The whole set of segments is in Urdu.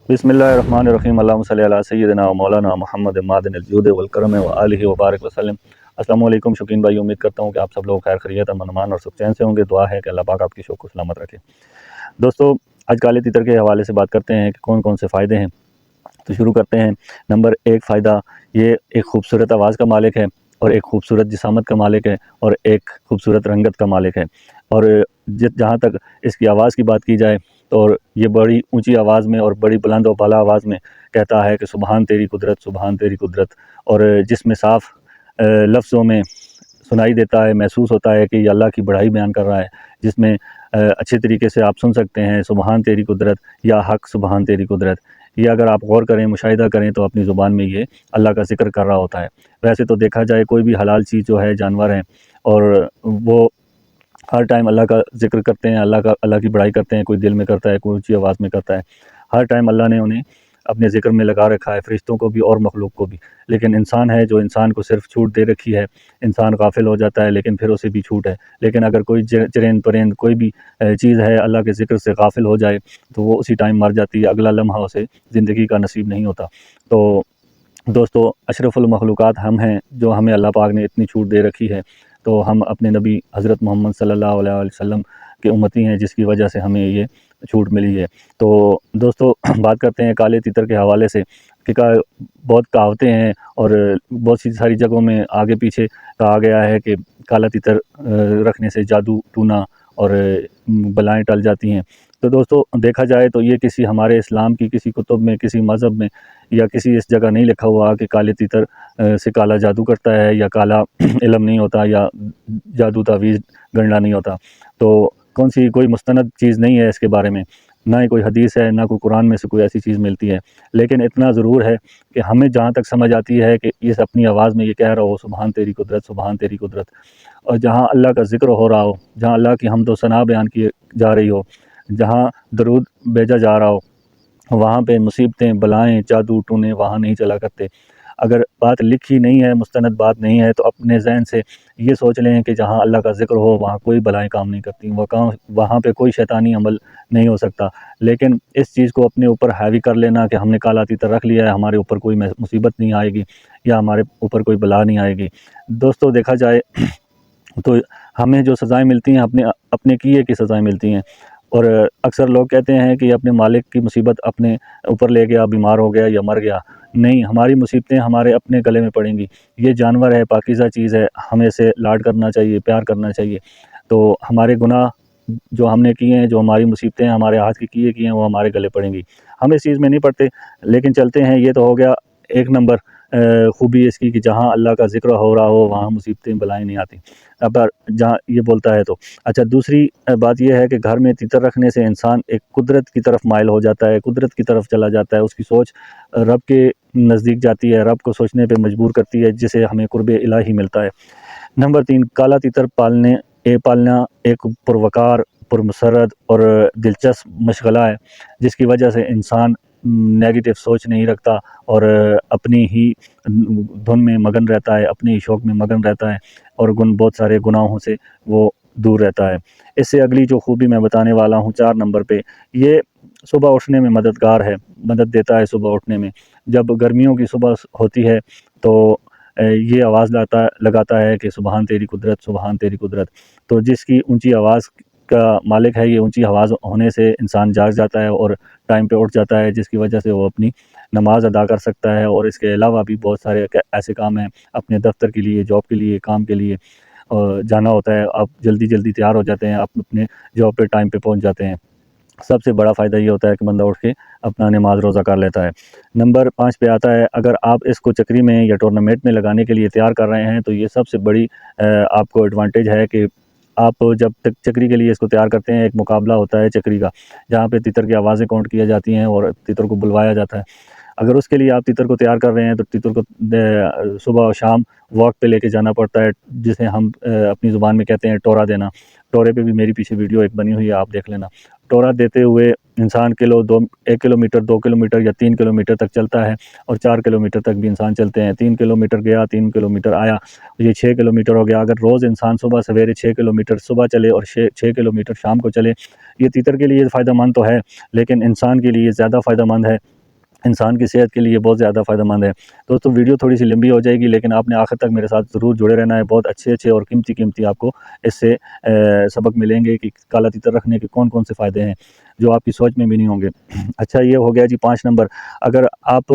بسم اللہ الرحمن الرحیم اللہم صلی علی سیدنا و مولانا محمد معدن الجود والکرم و آلہ وبارک وسلم۔ السلام علیکم شوقین بھائی، امید کرتا ہوں کہ آپ سب لوگ خیر خیریت، امن امان اور سکھ چین سے ہوں گے۔ دعا ہے کہ اللہ پاک آپ کی شوق کو سلامت رکھے۔ دوستو، آج کالے تیتر کے حوالے سے بات کرتے ہیں کہ کون کون سے فائدے ہیں، تو شروع کرتے ہیں۔ نمبر 1 فائدہ، یہ ایک خوبصورت آواز کا مالک ہے، اور ایک خوبصورت جسامت کا مالک ہے، اور ایک خوبصورت رنگت کا مالک ہے۔ اور جہاں تک اس کی آواز کی بات کی جائے تو یہ بڑی اونچی آواز میں اور بڑی بلند و بالا آواز میں کہتا ہے کہ سبحان تیری قدرت، سبحان تیری قدرت، اور جس میں صاف لفظوں میں سنائی دیتا ہے، محسوس ہوتا ہے کہ یہ اللہ کی بڑائی بیان کر رہا ہے، جس میں اچھے طریقے سے آپ سن سکتے ہیں سبحان تیری قدرت یا حق سبحان تیری قدرت۔ یہ اگر آپ غور کریں، مشاہدہ کریں تو اپنی زبان میں یہ اللہ کا ذکر کر رہا ہوتا ہے۔ ویسے تو دیکھا جائے کوئی بھی حلال چیز جو ہے، جانور ہیں، اور وہ ہر ٹائم اللہ کا ذکر کرتے ہیں، اللہ کی بڑائی کرتے ہیں، کوئی دل میں کرتا ہے، کوئی اونچی آواز میں کرتا ہے۔ ہر ٹائم اللہ نے انہیں اپنے ذکر میں لگا رکھا ہے، فرشتوں کو بھی اور مخلوق کو بھی۔ لیکن انسان ہے جو انسان کو صرف چھوٹ دے رکھی ہے، انسان غافل ہو جاتا ہے، لیکن پھر اسے بھی چھوٹ ہے۔ لیکن اگر کوئی چرند پرند کوئی بھی چیز ہے اللہ کے ذکر سے غافل ہو جائے تو وہ اسی ٹائم مر جاتی ہے، اگلا لمحہ اسے زندگی کا نصیب نہیں ہوتا۔ تو دوستو، اشرف المخلوقات ہم ہیں، جو ہمیں اللہ پاک نے اتنی چھوٹ دے رکھی ہے، تو ہم اپنے نبی حضرت محمد صلی اللہ علیہ وسلم کے امتی ہیں، جس کی وجہ سے ہمیں یہ چھوٹ ملی ہے۔ تو دوستو، بات کرتے ہیں کالے تیتر کے حوالے سے کہ بہت کہاوتیں ہیں، اور بہت سی ساری جگہوں میں آگے پیچھے کہا گیا ہے کہ کالا تیتر رکھنے سے جادو ٹونا اور بلائیں ٹل جاتی ہیں۔ تو دوستو، دیکھا جائے تو یہ کسی ہمارے اسلام کی کسی کتب میں، کسی مذہب میں یا کسی اس جگہ نہیں لکھا ہوا کہ کالے تیتر سے کالا جادو کرتا ہے، یا کالا علم نہیں ہوتا، یا جادو تعویذ گنڈا نہیں ہوتا۔ تو کوئی مستند چیز نہیں ہے اس کے بارے میں، نہ ہی کوئی حدیث ہے، نہ کوئی قرآن میں سے کوئی ایسی چیز ملتی ہے۔ لیکن اتنا ضرور ہے کہ ہمیں جہاں تک سمجھ آتی ہے کہ اس اپنی آواز میں یہ کہہ رہا ہو سبحان تیری قدرت، سبحان تیری قدرت، اور جہاں اللہ کا ذکر ہو رہا ہو، جہاں اللہ کی حمد و ثنا بیان کی جا رہی ہو، جہاں درود بھیجا جا رہا ہو، وہاں پہ مصیبتیں، بلائیں، جادو ٹونے وہاں نہیں چلا کرتے۔ اگر بات لکھی نہیں ہے، مستند بات نہیں ہے، تو اپنے ذہن سے یہ سوچ لیں کہ جہاں اللہ کا ذکر ہو وہاں کوئی بلائیں کام نہیں کرتی، وہاں پہ کوئی شیطانی عمل نہیں ہو سکتا۔ لیکن اس چیز کو اپنے اوپر حاوی کر لینا کہ ہم نے کالا تیتر رکھ لیا ہے، ہمارے اوپر کوئی مصیبت نہیں آئے گی، یا ہمارے اوپر کوئی بلا نہیں آئے گی۔ دوستو، دیکھا جائے تو ہمیں جو سزائیں ملتی ہیں اپنے کیے کی سزائیں ملتی ہیں، اور اکثر لوگ کہتے ہیں کہ اپنے مالک کی مصیبت اپنے اوپر لے گیا، بیمار ہو گیا یا مر گیا۔ نہیں، ہماری مصیبتیں ہمارے اپنے گلے میں پڑیں گی۔ یہ جانور ہے، پاکیزہ چیز ہے، ہمیں اسے لاڈ کرنا چاہیے، پیار کرنا چاہیے۔ تو ہمارے گناہ جو ہم نے کیے ہیں، جو ہماری مصیبتیں ہمارے ہاتھ کی کیے ہیں، وہ ہمارے گلے پڑیں گی۔ ہم اس چیز میں نہیں پڑتے، لیکن چلتے ہیں۔ یہ تو ہو گیا ایک نمبر خوبی اس کی کہ جہاں اللہ کا ذکر ہو رہا ہو وہاں مصیبتیں بلائیں نہیں آتی، اب جہاں یہ بولتا ہے تو۔ اچھا، دوسری بات یہ ہے کہ گھر میں تیتر رکھنے سے انسان ایک قدرت کی طرف مائل ہو جاتا ہے، قدرت کی طرف چلا جاتا ہے، اس کی سوچ رب کے نزدیک جاتی ہے، رب کو سوچنے پہ مجبور کرتی ہے، جسے ہمیں قرب الہی ملتا ہے۔ نمبر 3، کالا تیتر پالنا ایک پروقار، پرمسرت اور دلچسپ مشغلہ ہے، جس کی وجہ سے انسان نیگیٹو سوچ نہیں رکھتا، اور اپنی ہی دھن میں مگن رہتا ہے، اپنے ہی شوق میں مگن رہتا ہے، اور بہت سارے گناہوں سے وہ دور رہتا ہے۔ اس سے اگلی جو خوبی میں بتانے والا ہوں 4 نمبر پہ، یہ صبح اٹھنے میں مددگار ہے، مدد دیتا ہے صبح اٹھنے میں۔ جب گرمیوں کی صبح ہوتی ہے تو یہ آواز لگاتا ہے کہ سبحان تیری قدرت، سبحان تیری قدرت۔ تو جس کی اونچی آواز کا مالک ہے، یہ اونچی آواز ہونے سے انسان جاگ جاتا ہے اور ٹائم پہ اٹھ جاتا ہے، جس کی وجہ سے وہ اپنی نماز ادا کر سکتا ہے۔ اور اس کے علاوہ بھی بہت سارے ایسے کام ہیں، اپنے دفتر کے لیے، جاب کے لیے، کام کے لیے جانا ہوتا ہے، آپ جلدی تیار ہو جاتے ہیں، آپ اپنے جاب پہ ٹائم پہ پہنچ جاتے ہیں۔ سب سے بڑا فائدہ یہ ہوتا ہے کہ بندہ اٹھ کے اپنا نماز روزہ کر لیتا ہے۔ نمبر 5 پہ آتا ہے، اگر آپ اس کو چکری میں یا ٹورنامنٹ میں لگانے کے لیے تیار کر رہے ہیں تو یہ سب سے بڑی آپ کو ایڈوانٹیج ہے کہ آپ جب تک چکری کے لیے اس کو تیار کرتے ہیں، ایک مقابلہ ہوتا ہے چکری کا، جہاں پہ تیتر کی آوازیں کاؤنٹ کی جاتی ہیں اور تیتر کو بلوایا جاتا ہے۔ اگر اس کے لیے آپ تیتر کو تیار کر رہے ہیں تو تیتر کو صبح و شام واک پہ لے کے جانا پڑتا ہے، جسے ہم اپنی زبان میں کہتے ہیں ٹورا دینا۔ ٹورے پہ بھی میری پیچھے ویڈیو ایک بنی ہوئی ہے، آپ دیکھ لینا۔ ٹورا دیتے ہوئے انسان 1 کلومیٹر، 2 کلومیٹر یا 3 کلومیٹر تک چلتا ہے، اور 4 کلومیٹر تک بھی انسان چلتے ہیں۔ 3 کلومیٹر گیا، 3 کلومیٹر آیا، یہ 6 کلومیٹر ہو گیا۔ اگر روز انسان صبح سویرے 6 کلومیٹر صبح چلے اور 6 کلومیٹر شام کو چلے، یہ تیتر کے لیے فائدہ مند تو ہے، لیکن انسان کے لیے زیادہ فائدہ مند ہے انسان کی صحت کے لیے بہت زیادہ فائدہ مند ہے۔ دوستو ویڈیو تھوڑی سی لمبی ہو جائے گی، لیکن آپ نے آخر تک میرے ساتھ ضرور جڑے رہنا ہے۔ بہت اچھے اور قیمتی آپ کو اس سے سبق ملیں گے کہ کالا تیتر رکھنے کے کون کون سے فائدے ہیں جو آپ کی سوچ میں بھی نہیں ہوں گے۔ اچھا، یہ ہو گیا جی 5 نمبر۔ اگر آپ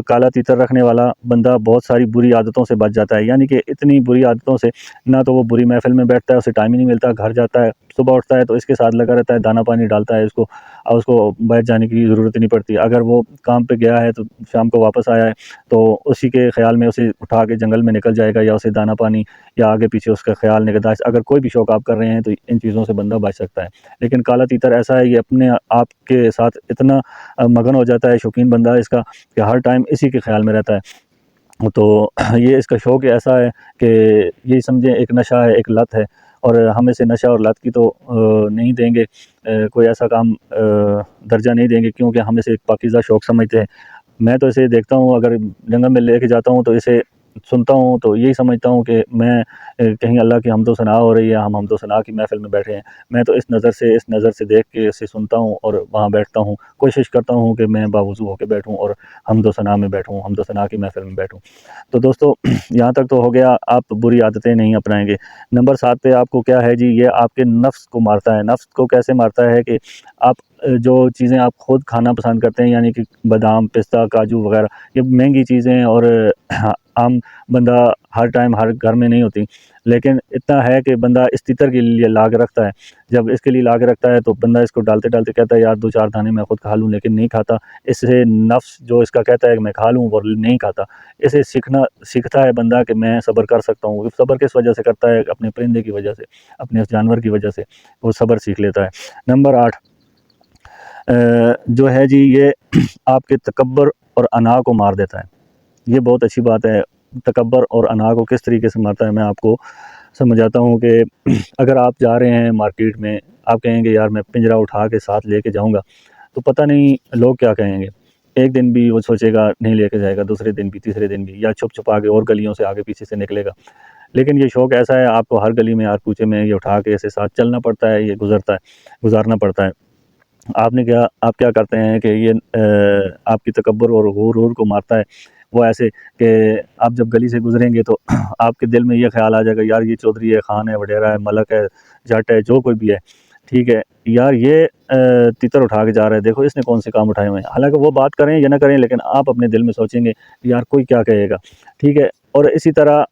کالا تیتر رکھنے والا بندہ بہت ساری بری عادتوں سے بچ جاتا ہے، یعنی کہ اتنی بری عادتوں سے، نہ تو وہ بری محفل میں بیٹھتا ہے، اسے ٹائم ہی نہیں ملتا، گھر جاتا ہے، صبح اٹھتا ہے تو اس کے ساتھ لگا رہتا ہے، دانہ پانی ڈالتا ہے اس کو بیٹھ جانے کی ضرورت نہیں پڑتی۔ اگر وہ کام پہ گیا ہے تو شام کو واپس آیا ہے تو اسی کے خیال میں اسے اٹھا کے جنگل میں نکل جائے گا، یا اسے دانہ پانی یا آگے پیچھے اس کا خیال نگہداشت، اگر کوئی بھی شوق آپ کر رہے ہیں تو ان چیزوں سے بندہ بچ سکتا ہے۔ لیکن کالا تیتر ایسا ہے، یہ اپنے آپ کے ساتھ اتنا مگن ہو جاتا ہے، شوقین بندہ ہے اس کا، کہ ہر ٹائم اسی کے خیال میں رہتا ہے۔ تو یہ اس کا شوق ایسا ہے کہ یہی سمجھیں ایک نشہ ہے، ایک لت ہے، اور ہم اسے نشہ اور لت کی تو نہیں دیں گے، کوئی ایسا کام درجہ نہیں دیں گے، کیونکہ ہم اسے ایک پاکیزہ شوق سمجھتے ہیں۔ میں تو اسے دیکھتا ہوں، اگر جنگل میں لے کے جاتا ہوں تو اسے سنتا ہوں تو یہی سمجھتا ہوں کہ میں کہیں اللہ کی حمد و ثنا ہو رہی ہے، ہم حمد و ثنا کی محفل میں بیٹھے ہیں، میں تو اس نظر سے دیکھ کے اسے سنتا ہوں اور وہاں بیٹھتا ہوں، کوشش کرتا ہوں کہ میں باوضو ہو کے بیٹھوں اور حمد و ثنا میں بیٹھوں، حمد و ثنا کی محفل میں بیٹھوں۔ تو دوستو یہاں تک تو ہو گیا، آپ بری عادتیں نہیں اپنائیں گے۔ نمبر 7 پہ آپ کو کیا ہے جی، یہ آپ کے نفس کو مارتا ہے۔ نفس کو کیسے مارتا ہے کہ آپ جو چیزیں آپ خود کھانا پسند کرتے ہیں، یعنی کہ بادام، پستہ، کاجو وغیرہ، یہ مہنگی چیزیں ہیں اور عام بندہ ہر ٹائم ہر گھر میں نہیں ہوتی، لیکن اتنا ہے کہ بندہ اس تیتر کے لیے لا کے رکھتا ہے۔ جب اس کے لیے لا کے رکھتا ہے تو بندہ اس کو ڈالتے ڈالتے کہتا ہے یار 2-4 دانے میں خود کھا لوں، لیکن نہیں کھاتا۔ اس سے نفس جو اس کا کہتا ہے کہ میں کھا لوں وہ نہیں کھاتا۔ اسے سیکھتا ہے بندہ کہ میں صبر کر سکتا ہوں۔ صبر کس وجہ سے کرتا ہے؟ اپنے پرندے کی وجہ سے، اپنے اس جانور کی وجہ سے وہ صبر سیکھ لیتا ہے۔ نمبر 8 جو ہے جی، یہ آپ کے تکبر اور انا کو مار دیتا ہے۔ یہ بہت اچھی بات ہے۔ تکبر اور انا کو کس طریقے سے مارتا ہے میں آپ کو سمجھاتا ہوں کہ اگر آپ جا رہے ہیں مارکیٹ میں، آپ کہیں گے یار میں پنجرہ اٹھا کے ساتھ لے کے جاؤں گا، تو پتہ نہیں لوگ کیا کہیں گے۔ ایک دن بھی وہ سوچے گا نہیں لے کے جائے گا، دوسرے دن بھی، تیسرے دن بھی، یا چھپ چھپا کے اور گلیوں سے آگے پیچھے سے نکلے گا۔ لیکن یہ شوق ایسا ہے، آپ کو ہر گلی میں ہر کوچے میں یہ اٹھا کے اسے ساتھ چلنا پڑتا ہے، یہ گزارنا پڑتا ہے۔ آپ کیا کرتے ہیں کہ یہ آپ کی تکبر اور غرور کو مارتا ہے۔ وہ ایسے کہ آپ جب گلی سے گزریں گے تو آپ کے دل میں یہ خیال آ جائے گا یار یہ چودھری ہے، خان ہے، وڈیرا ہے، ملک ہے، جٹ ہے، جو کوئی بھی ہے، ٹھیک ہے یار، یہ تیتر اٹھا کے جا رہا ہے، دیکھو اس نے کون سے کام اٹھائے ہوئے ہیں۔ حالانکہ وہ بات کریں یا نہ کریں، لیکن آپ اپنے دل میں سوچیں گے یار کوئی کیا کہے گا، ٹھیک ہے۔ اور اسی طرح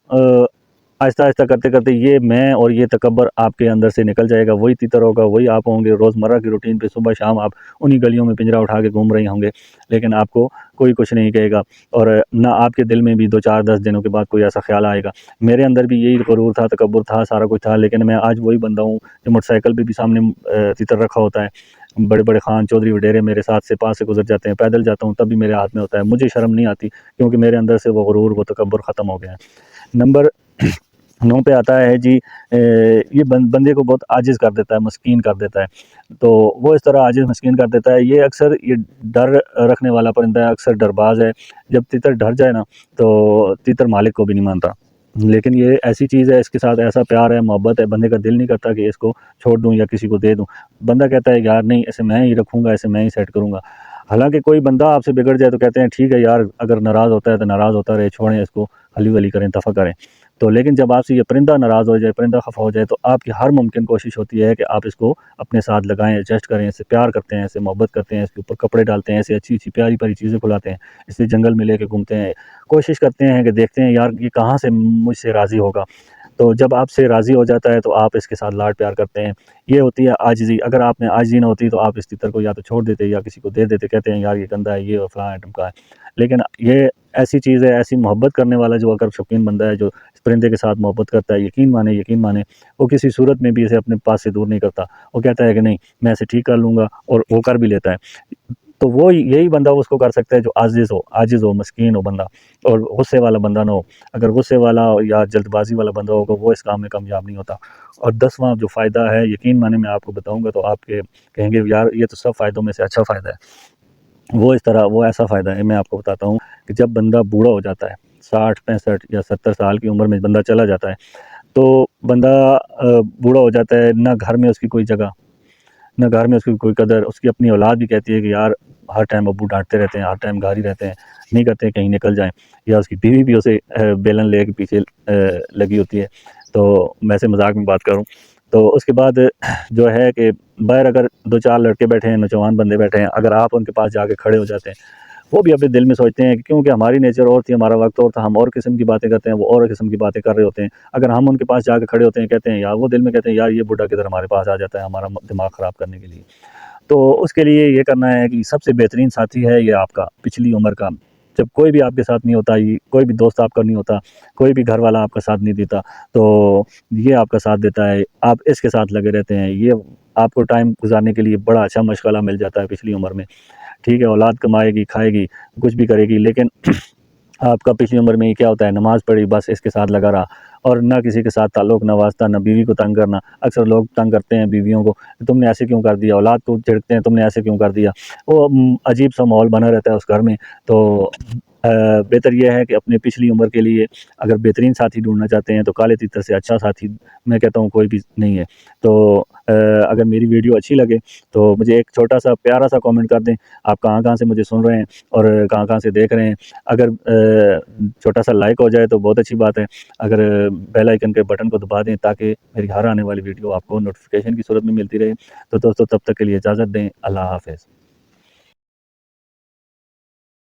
آہستہ آہستہ کرتے کرتے یہ میں اور یہ تکبر آپ کے اندر سے نکل جائے گا، وہی تیتر ہوگا، وہی آپ ہوں گے روزمرہ کی روٹین پہ، صبح شام آپ انہی گلیوں میں پنجرہ اٹھا کے گھوم رہے ہوں گے، لیکن آپ کو کوئی کچھ نہیں کہے گا، اور نہ آپ کے دل میں بھی 2-4-10 دنوں کے بعد کوئی ایسا خیال آئے گا۔ میرے اندر بھی یہی غرور تھا، تکبر تھا، سارا کچھ تھا، لیکن میں آج وہی بندہ ہوں جو موٹر سائیکل پہ بھی سامنے تیتر رکھا ہوتا ہے، بڑے بڑے خان چودھری وڈیرے میرے ساتھ سے پاس سے گزر جاتے ہیں، پیدل جاتا ہوں تب بھی میرے ہاتھ میں ہوتا ہے، مجھے شرم نہیں آتی، کیونکہ میرے اندر سے وہ غرور، وہ تکبر ختم ہو گیا ہے۔ نمبر 9 پہ آتا ہے جی، یہ بندے کو بہت عاجز کر دیتا ہے، مسکین کر دیتا ہے۔ تو وہ اس طرح عاجز مسکین کر دیتا ہے، یہ اکثر یہ ڈر رکھنے والا پرندہ ہے، اکثر ڈرباز ہے۔ جب تیتر ڈر جائے نا تو تیتر مالک کو بھی نہیں مانتا، لیکن یہ ایسی چیز ہے، اس کے ساتھ ایسا پیار ہے، محبت ہے، بندے کا دل نہیں کرتا کہ اس کو چھوڑ دوں یا کسی کو دے دوں۔ بندہ کہتا ہے یار نہیں، اسے میں ہی رکھوں گا، اسے میں ہی سیٹ کروں گا۔ حالانکہ کوئی بندہ آپ سے بگڑ جائے تو کہتے ہیں ٹھیک ہے یار، اگر ناراض ہوتا ہے تو ناراض ہوتا رہے، چھوڑیں اس کو، حلی ولی کریں، دفع کریں۔ تو لیکن جب آپ سے یہ پرندہ ناراض ہو جائے، پرندہ خفا ہو جائے، تو آپ کی ہر ممکن کوشش ہوتی ہے کہ آپ اس کو اپنے ساتھ لگائیں، ایڈجسٹ کریں، اس سے پیار کرتے ہیں، اس سے محبت کرتے ہیں، اس کے اوپر کپڑے ڈالتے ہیں، اسے اچھی اچھی پیاری پیاری چیزیں کھلاتے ہیں، اس سے جنگل میں لے کے گھومتے ہیں، کوشش کرتے ہیں کہ دیکھتے ہیں یار یہ کہاں سے مجھ سے راضی ہوگا۔ تو جب آپ سے راضی ہو جاتا ہے تو آپ اس کے ساتھ لاڈ پیار کرتے ہیں۔ یہ ہوتی ہے عاجزی۔ اگر آپ نے عاجزی نہ ہوتی تو آپ اس تیتر کو یا تو چھوڑ دیتے یا کسی کو دے دیتے، کہتے ہیں یار یہ گندا ہے، یہ فلاں آئٹم کا ہے۔ لیکن یہ ایسی چیز ہے، ایسی محبت کرنے والا جو اگر شوقین بندہ ہے، جو اس پرندے کے ساتھ محبت کرتا ہے، یقین مانے وہ کسی صورت میں بھی اسے اپنے پاس سے دور نہیں کرتا، وہ کہتا ہے کہ نہیں میں اسے ٹھیک کر لوں گا، اور وہ کر بھی لیتا ہے۔ تو وہ یہی بندہ اس کو کر سکتا ہے جو عاجز ہو، مسکین ہو بندہ، اور غصے والا بندہ نہ ہو۔ اگر غصے والا یا جلد بازی والا بندہ ہوگا وہ اس کام میں کامیاب نہیں ہوتا۔ اور 10واں جو فائدہ ہے، یقین مانے میں آپ کو بتاؤں گا تو آپ کہیں گے یار یہ تو سب فائدوں میں سے اچھا فائدہ ہے۔ وہ ایسا فائدہ ہے، میں آپ کو بتاتا ہوں کہ جب بندہ بوڑھا ہو جاتا ہے، 60 65 یا 70 سال کی عمر میں بندہ چلا جاتا ہے، تو بندہ بوڑھا ہو جاتا ہے، نہ گھر میں اس کی کوئی جگہ، نہ گھر میں اس کی کوئی قدر. اس کی اپنی اولاد بھی کہتی ہے کہ یار ہر ٹائم ابو ڈانٹتے رہتے ہیں، ہر ٹائم گھر ہی رہتے ہیں، نہیں کرتے کہیں نکل جائیں. یا اس کی بیوی بھی اسے بیلن لے کے پیچھے لگی ہوتی ہے. تو میں سے مذاق میں بات کروں تو اس کے بعد جو ہے کہ باہر اگر 2-4 لڑکے بیٹھے ہیں، نوجوان بندے بیٹھے ہیں، اگر آپ ان کے پاس جا کے کھڑے ہو جاتے ہیں، وہ بھی اپنے دل میں سوچتے ہیں کہ کیونکہ ہماری نیچر اور تھی، ہمارا وقت اور تھا، ہم اور قسم کی باتیں کرتے ہیں، وہ اور قسم کی باتیں کر رہے ہوتے ہیں. اگر ہم ان کے پاس جا کے کھڑے ہوتے ہیں، کہتے ہیں یار، وہ دل میں کہتے ہیں یار یہ بڈھا کدھر ہمارے پاس آ جاتا ہے ہمارا دماغ خراب کرنے کے لیے. تو اس کے لیے یہ کرنا ہے کہ سب سے بہترین ساتھی ہے یہ آپ کا پچھلی عمر کا. جب کوئی بھی آپ کے ساتھ نہیں ہوتا، کوئی بھی دوست آپ کا نہیں ہوتا، کوئی بھی گھر والا آپ کا ساتھ نہیں دیتا، تو یہ آپ کا ساتھ دیتا ہے. آپ اس کے ساتھ لگے رہتے ہیں، یہ آپ کو ٹائم گزارنے کے لیے بڑا اچھا مشغلہ مل جاتا ہے پچھلی عمر میں. ٹھیک ہے، اولاد کمائے گی، کھائے گی، کچھ بھی کرے گی، لیکن آپ کا پچھلی عمر میں یہ کیا ہوتا ہے؟ نماز پڑھی، بس اس کے ساتھ لگا رہا، اور نہ کسی کے ساتھ تعلق، نہ واسطہ، نہ بیوی کو تنگ کرنا. اکثر لوگ تنگ کرتے ہیں بیویوں کو، تم نے ایسے کیوں کر دیا، اولاد کو چھڑکتے ہیں، تم نے ایسے کیوں کر دیا. وہ عجیب سا ماحول بنا رہتا ہے اس گھر میں. تو بہتر یہ ہے کہ اپنے پچھلی عمر کے لیے اگر بہترین ساتھی ڈھونڈنا چاہتے ہیں تو کالے تیتر سے اچھا ساتھی میں کہتا ہوں کوئی بھی نہیں ہے. تو اگر میری ویڈیو اچھی لگے تو مجھے ایک چھوٹا سا پیارا سا کامنٹ کر دیں. آپ کہاں کہاں سے مجھے سن رہے ہیں اور کہاں کہاں سے دیکھ رہے ہیں. اگر چھوٹا سا لائک ہو جائے تو بہت اچھی بات ہے. اگر بیل آئیکن کے بٹن کو دبا دیں تاکہ میری ہر آنے والی ویڈیو آپ کو نوٹیفیکیشن کی صورت میں ملتی رہے. تو دوستو تب تک کے لیے اجازت دیں. اللہ حافظ.